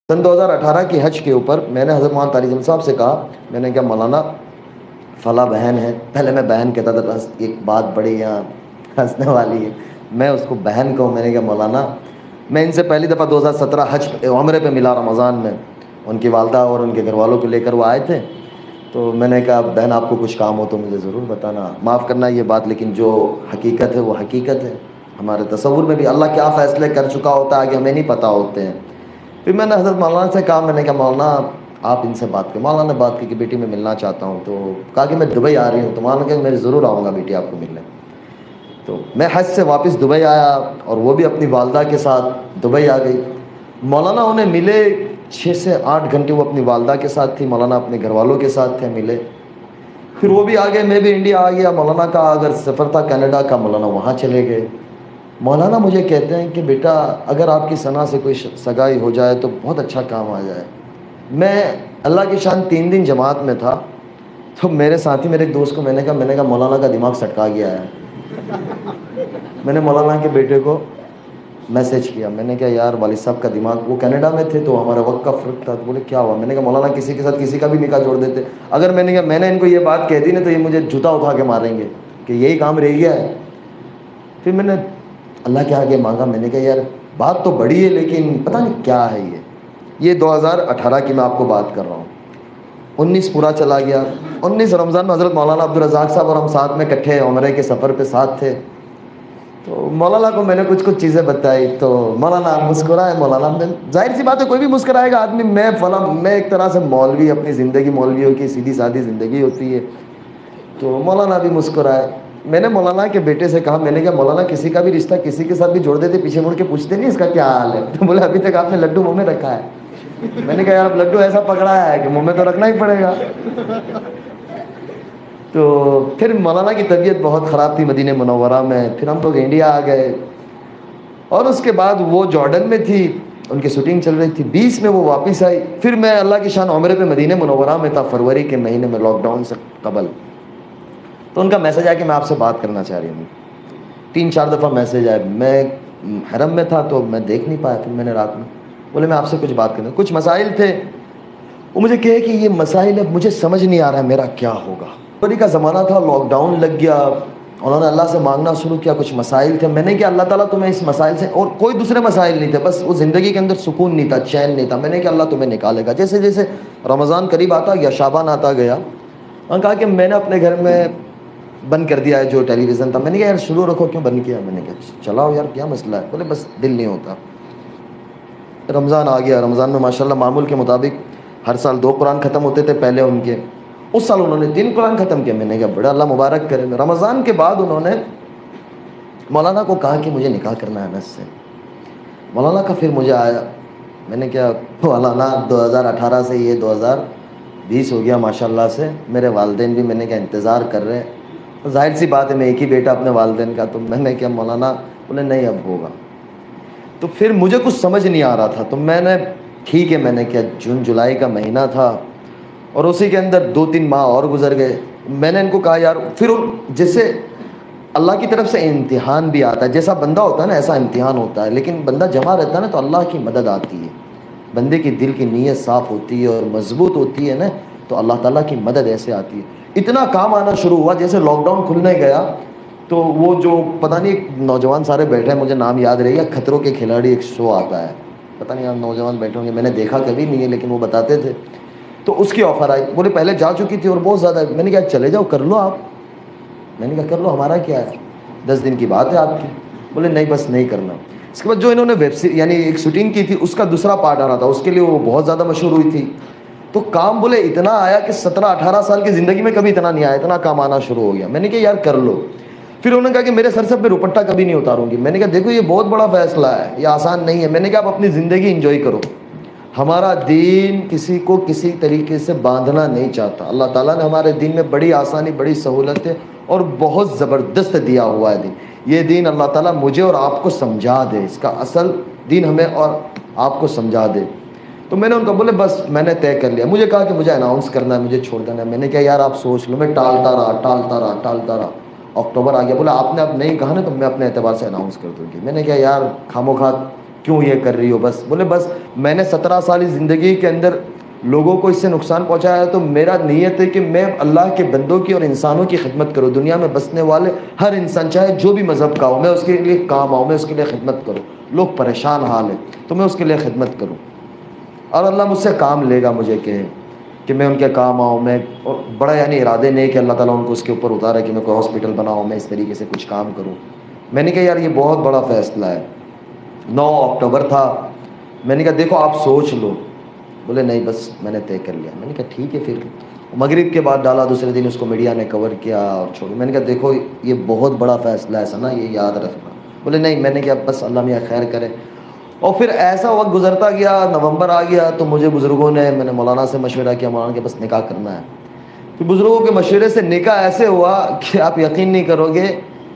سن 2018 کی حج کے اوپر میں نے حضرت مولانا طارق جمیل صاحب سے کہا، میں نے کہا مولانا فلاں بہن ہے، پہلے میں بہن کہتا تھا، بس ایک بات بڑی یہاں ہنسنے والی ہے، میں اس کو بہن کہوں. میں نے کہا مولانا، میں ان سے پہلی دفعہ 2017 حج عمرے پہ ملا رمضان میں، ان کی والدہ اور ان کے گھر والوں کو لے کر وہ آئے تھے. تو میں نے کہا بہن آپ کو کچھ کام ہو تو مجھے ضرور بتانا، معاف کرنا یہ بات، لیکن جو حقیقت ہے وہ حقیقت ہے. ہمارے تصور میں بھی اللہ کیا فیصلے کر چکا ہوتا ہے آگے ہمیں نہیں پتہ ہوتے ہیں. پھر میں نے حضرت مولانا سے کہا، میں نے کہا مولانا آپ ان سے بات کریں. مولانا نے بات کی کہ بیٹی میں ملنا چاہتا ہوں. تو کہا کہ میں دبئی آ رہی ہوں. تو مولانا کہ میں ضرور آؤں گا بیٹی آپ کو ملنے. تو میں حج سے واپس دبئی آیا اور وہ بھی اپنی والدہ کے ساتھ دبئی آ گئی. مولانا انہیں ملے 6 سے 8 گھنٹے وہ اپنی والدہ کے ساتھ تھی، مولانا اپنے گھر والوں کے ساتھ تھے، ملے. پھر وہ بھی آ گئے، میں بھی انڈیا آ گیا. مولانا کا اگر سفر تھا کینیڈا کا، مولانا وہاں چلے گئے. مولانا مجھے کہتے ہیں کہ بیٹا اگر آپ کی ثنا سے کوئی سگائی ہو جائے تو بہت اچھا کام آ جائے. میں اللہ کی شان 3 دن جماعت میں تھا، تو میرے ساتھی میرے ایک دوست کو میں نے کہا مولانا کا دماغ سٹکا گیا ہے. میں نے مولانا کے بیٹے کو میسج کیا، میں نے کہا یار والد صاحب کا دماغ، وہ کینیڈا میں تھے تو ہمارا وقت کا فرق تھا. تو بولے کیا ہوا؟ میں نے کہا مولانا کسی کے ساتھ کسی کا بھی نکاح جوڑ دیتے. اگر میں نے کہا میں نے ان کو یہ بات کہہ دی نا تو یہ مجھے جوتا اٹھا کے ماریں گے کہ یہی کام رہ گیا ہے. پھر میں نے اللہ کے آگے مانگا، میں نے کہا یار بات تو بڑی ہے لیکن پتہ نہیں کیا ہے یہ 2018 کی میں آپ کو بات کر رہا ہوں. 19 پورا چلا گیا. 19 رمضان میں حضرت مولانا عبدالرزاق صاحب اور ہم ساتھ میں اکٹھے عمرے کے سفر پہ ساتھ تھے. تو مولانا کو میں نے کچھ چیزیں بتائی تو مولانا مسکرائے. مولانا نے ظاہر سی بات ہے کوئی بھی مسکرائے گا آدمی. میں ایک طرح سے مولوی، اپنی زندگی مولویوں کی سیدھی سادھی زندگی ہوتی ہے. تو مولانا بھی مسکرائے. میں نے مولانا کے بیٹے سے کہا، میں نے کہا مولانا کسی کا بھی رشتہ کسی کے ساتھ بھی جوڑ دیتے پیچھے مڑ کے پوچھتے نہیں اس کا کیا حال ہے؟ تو بولے ابھی تک آپ نے لڈو منہ میں رکھا ہے. میں نے کہا یار اب لڈو ایسا پکڑا ہے کہ منہ میں تو رکھنا ہی پڑے گا. تو پھر مولانا کی طبیعت بہت خراب تھی مدینہ منورہ میں. پھر ہم لوگ انڈیا آ گئے اور اس کے بعد وہ جارڈن میں تھی، ان کی شوٹنگ چل رہی تھی. 20 میں وہ واپس آئی. پھر میں اللہ کی شان عمرے پہ مدینہ منورہ میں تھا فروری کے مہینے میں، لاک ڈاؤن سے قبل. تو ان کا میسج آیا کہ میں آپ سے بات کرنا چاہ رہی ہوں. 3-4 دفعہ میسج آئے. میں حرم میں تھا تو میں دیکھ نہیں پایا. پھر میں نے رات میں بولے میں آپ سے کچھ بات کرنا، کچھ مسائل تھے. وہ مجھے کہے کہ یہ مسائل اب مجھے سمجھ نہیں آ رہا ہے میرا کیا ہوگا. فروری کا زمانہ تھا، لاک ڈاؤن لگ گیا. انہوں نے اللہ سے مانگنا شروع کیا، کچھ مسائل تھے. میں نے کہا اللہ تعالیٰ تمہیں اس مسائل سے، اور کوئی دوسرے مسائل نہیں تھے، بس وہ زندگی کے اندر سکون نہیں تھا، چین نہیں تھا. میں نے کہا اللہ تمہیں نکالے گا. جیسے جیسے رمضان قریب آتا گیا، شعبان آتا گیا، انہوں نے کہا کہ میں نے اپنے گھر میں بند کر دیا ہے جو ٹیلی ویژن تھا. میں نے کہا یار شروع رکھو، کیوں بند کیا؟ میں نے کہا چلاؤ یار کیا مسئلہ ہے؟ بولے بس دل نہیں ہوتا. رمضان آ گیا. رمضان میں ماشاءاللہ معمول کے مطابق ہر سال 2 قرآن ختم ہوتے تھے پہلے ان کے. اس سال انہوں نے 3 قرآن ختم کیا. میں نے کہا بڑا اللہ مبارک کرے. رمضان کے بعد انہوں نے مولانا کو کہا کہ مجھے نکاح کرنا ہے انس سے. مولانا کا پھر مجھے آیا. میں نے کہا مولانا 2018 سے یہ 2020 ہو گیا ماشاءاللہ سے. میرے والدین بھی میں نے کہا انتظار کر رہے ہیں. ظاہر سی بات ہے میں ایک ہی بیٹا اپنے والدین کا. تو میں نے کہا مولانا، بولے نہیں اب ہوگا. تو پھر مجھے کچھ سمجھ نہیں آ رہا تھا. تو میں نے ٹھیک ہے، میں نے کیا جون جولائی کا مہینہ تھا اور اسی کے اندر 2-3 ماہ اور گزر گئے. میں نے ان کو کہا یار پھر جیسے اللہ کی طرف سے امتحان بھی آتا ہے، جیسا بندہ ہوتا ہے نا ایسا امتحان ہوتا ہے. لیکن بندہ جمع رہتا ہے نا تو اللہ کی مدد آتی ہے. بندے کی دل کی نیت صاف ہوتی ہے اور مضبوط ہوتی ہے نا تو اللہ تعالیٰ کی مدد ایسے آتی ہے. اتنا کام آنا شروع ہوا. جیسے لاک ڈاؤن کھلنے گیا تو وہ جو پتہ نہیں ایک نوجوان سارے بیٹھے ہیں، مجھے نام یاد رہے گا، خطروں کے کھلاڑی ایک شو آتا ہے، پتہ نہیں آپ نوجوان بیٹھے ہوں گے، میں نے دیکھا کبھی نہیں ہے لیکن وہ بتاتے تھے. تو اس کی آفر آئی. بولے پہلے جا چکی تھی اور بہت زیادہ. میں نے کہا چلے جاؤ کر لو آپ. میں نے کہا کر لو، ہمارا کیا ہے، 10 دن کی بات ہے آپ کی. بولے نہیں بس نہیں کرنا. اس کے بعد جو انہوں نے یعنی ایک شوٹنگ کی تھی اس کا دوسرا پارٹ آ رہا تھا، اس کے لیے وہ بہت زیادہ مشہور ہوئی تھی. تو کام بولے اتنا آیا کہ 17-18 سال کی زندگی میں کبھی اتنا نہیں آیا، اتنا کام آنا شروع ہو گیا. میں نے کہا یار کر لو. پھر انہوں نے کہا کہ میرے سر سے اپنے دوپٹہ کبھی نہیں اتاروں گی. میں نے کہا دیکھو یہ بہت بڑا فیصلہ ہے، یہ آسان نہیں ہے. میں نے کہا آپ اپنی زندگی انجوائے کرو. ہمارا دین کسی کو کسی طریقے سے باندھنا نہیں چاہتا. اللہ تعالیٰ نے ہمارے دین میں بڑی آسانی، بڑی سہولتیں اور بہت زبردست دیا ہوا ہے دین. یہ دین اللہ تعالیٰ مجھے اور آپ کو سمجھا دے، اس کا اصل دین ہمیں اور آپ کو سمجھا دے. تو میں نے ان کو بولے بس میں نے طے کر لیا. مجھے کہا کہ مجھے اناؤنس کرنا ہے، مجھے چھوڑ دینا ہے. میں نے کہا یار آپ سوچ لو. میں ٹالتا رہا. اکتوبر آ گیا. بولا آپ نے اب نہیں کہا نا تو میں اپنے اعتبار سے اناؤنس کر دوں گی. میں نے کہا یار خاموخواہ کیوں یہ کر رہی ہو؟ بس بولے بس میں نے 17 سال زندگی کے اندر لوگوں کو اس سے نقصان پہنچایا ہے، تو میرا نیت ہے کہ میں اللہ کے بندوں کی اور انسانوں کی خدمت کروں، دنیا میں بسنے والے ہر انسان چاہے جو بھی مذہب کا ہو، میں اس کے لیے کام آؤں، میں اس کے لیے خدمت کروں۔ لوگ پریشان حال ہیں تو میں اس کے لیے خدمت کروں، اور اللہ مجھ سے کام لے گا، مجھے کہ میں ان کے کام آؤں۔ میں بڑا یعنی ارادے نہیں کہ اللہ تعالیٰ ان کو اس کے اوپر اتارا کہ میں کوئی ہاسپٹل بناؤں، میں اس طریقے سے کچھ کام کروں۔ میں نے کہا یار یہ بہت بڑا فیصلہ ہے۔ 9 اکتوبر تھا، میں نے کہا دیکھو آپ سوچ لو۔ بولے نہیں بس میں نے طے کر لیا۔ میں نے کہا ٹھیک ہے پھر۔ مغرب کے بعد ڈالا، دوسرے دن اس کو میڈیا نے کور کیا اور چھوڑا۔ میں نے کہا دیکھو یہ بہت بڑا فیصلہ ہے ثنا، یہ یاد رکھنا۔ بولے نہیں، میں نے کہا بس اللہ میاں خیر کرے۔ اور پھر ایسا وقت گزرتا گیا، نومبر آ گیا تو مجھے بزرگوں نے، میں نے مولانا سے مشورہ کیا، مولانا کے بس نکاح کرنا ہے۔ پھر بزرگوں کے مشورے سے نکاح ایسے ہوا کہ آپ یقین نہیں کرو گے،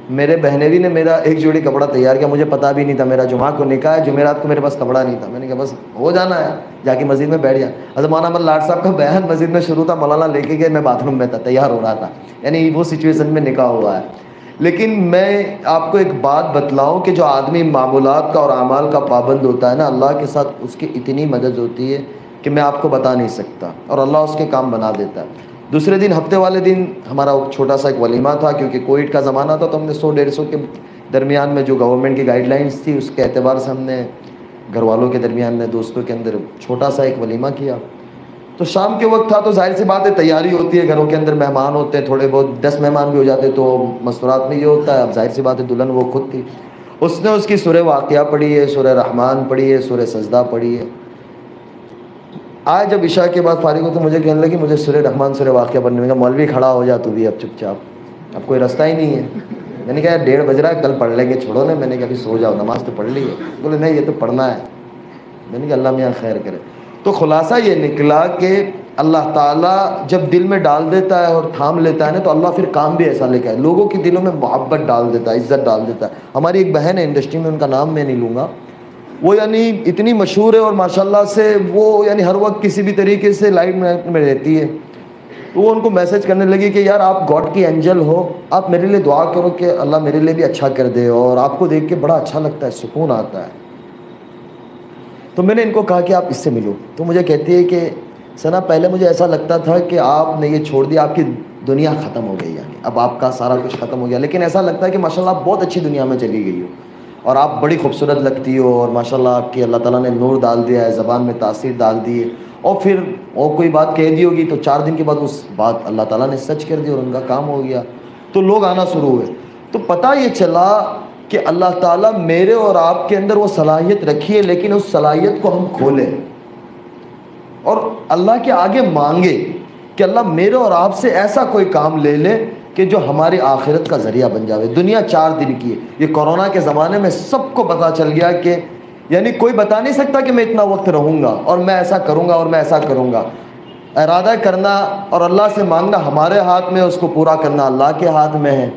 میرے بہنوی نے میرا ایک جوڑی کپڑا تیار کیا، مجھے پتا بھی نہیں تھا میرا جمعہ کو نکاح ہے، جمعرات کو میرے پاس کپڑا نہیں تھا۔ میں نے کہا بس ہو جانا ہے، جا کے مسجد میں بیٹھ گیا۔ حضرت مولانا احمد لاٹ صاحب کا بیان مسجد میں شروع تھا، مولانا لے کے گئے، میں باتھ روم میں تھا، تیار ہو رہا تھا، یعنی وہ سچویشن میں نکاح ہوا ہے۔ لیکن میں آپ کو ایک بات بتلاؤں کہ جو آدمی معمولات کا اور اعمال کا پابند ہوتا ہے نا، اللہ کے ساتھ اس کی اتنی مدد ہوتی ہے کہ میں آپ کو بتا نہیں سکتا، اور اللہ اس کے کام بنا دیتا ہے۔ دوسرے دن ہفتے والے دن ہمارا چھوٹا سا ایک ولیمہ تھا، کیونکہ کووڈ کا زمانہ تھا، تو ہم نے 100-150 کے درمیان میں جو گورنمنٹ کی گائیڈ لائنس تھی اس کے اعتبار سے ہم نے گھر والوں کے درمیان میں، دوستوں کے اندر چھوٹا سا ایک ولیمہ کیا۔ تو شام کے وقت تھا، تو ظاہر سی بات ہے تیاری ہوتی ہے، گھروں کے اندر مہمان ہوتے ہیں، تھوڑے بہت 10 مہمان بھی ہو جاتے تو مستورات میں یہ ہوتا ہے۔ اب ظاہر سی بات ہے دلہن وہ خود تھی، اس نے اس کی سورہ واقعہ پڑھی ہے، سورہ رحمان پڑھی ہے، سورہ سجدہ پڑھی ہے۔ آج جب عشاء کے بعد فارغ ہو تو مجھے کہنے لگی مجھے سورہ رحمان سورہ واقعہ پڑھنے میں، مولوی کھڑا ہو جا تو بھی اب چپ چاپ، اب کوئی رستہ ہی نہیں ہے۔ میں نے کہا 1:30 بج رہا ہے، کل پڑھ لیں گے، چھوڑو نا۔ میں نے کہا ابھی سو جاؤ، نماز تو پڑھ لی ہے۔ بولے نہیں یہ تو پڑھنا ہے۔ میں نے کہا اللہ میاں خیر کرے۔ تو خلاصہ یہ نکلا کہ اللہ تعالیٰ جب دل میں ڈال دیتا ہے اور تھام لیتا ہے نا، تو اللہ پھر کام بھی ایسا لے کے آئے، لوگوں کے دلوں میں محبت ڈال دیتا ہے، عزت ڈال دیتا ہے۔ ہماری ایک بہن ہے انڈسٹری میں، ان کا نام میں نہیں لوں گا، وہ یعنی اتنی مشہور ہے اور ماشاءاللہ سے وہ یعنی ہر وقت کسی بھی طریقے سے لائٹ میں رہتی ہے۔ تو وہ ان کو میسج کرنے لگی کہ یار آپ گاڈ کی اینجل ہو، آپ میرے لیے دعا کرو کہ اللہ میرے لیے بھی اچھا کر دے، اور آپ کو دیکھ کے بڑا اچھا لگتا ہے، سکون آتا ہے۔ تو میں نے ان کو کہا کہ آپ اس سے ملو۔ تو مجھے کہتی ہے کہ ثنا پہلے مجھے ایسا لگتا تھا کہ آپ نے یہ چھوڑ دیا، آپ کی دنیا ختم ہو گئی، یعنی اب آپ کا سارا کچھ ختم ہو گیا، لیکن ایسا لگتا ہے کہ ماشاءاللہ آپ بہت اچھی دنیا میں چلی گئی ہو، اور آپ بڑی خوبصورت لگتی ہو، اور ماشاءاللہ آپ کی اللہ تعالیٰ نے نور ڈال دیا ہے، زبان میں تاثیر ڈال دی ہے۔ اور پھر اور کوئی بات کہہ دی ہوگی تو 4 دن کے بعد اس بات اللہ تعالیٰ نے سچ کر دی اور ان کا کام ہو گیا، تو لوگ آنا شروع ہوئے۔ تو پتہ یہ چلا کہ اللہ تعالیٰ میرے اور آپ کے اندر وہ صلاحیت رکھی ہے، لیکن اس صلاحیت کو ہم کھولیں اور اللہ کے آگے مانگے کہ اللہ میرے اور آپ سے ایسا کوئی کام لے لے کہ جو ہماری آخرت کا ذریعہ بن جاوے۔ دنیا 4 دن کی ہے، یہ کورونا کے زمانے میں سب کو پتہ چل گیا کہ یعنی کوئی بتا نہیں سکتا کہ میں اتنا وقت رہوں گا اور میں ایسا کروں گا اور میں ایسا کروں گا۔ ارادہ کرنا اور اللہ سے مانگنا ہمارے ہاتھ میں، اس کو پورا کرنا اللہ کے ہاتھ میں ہے۔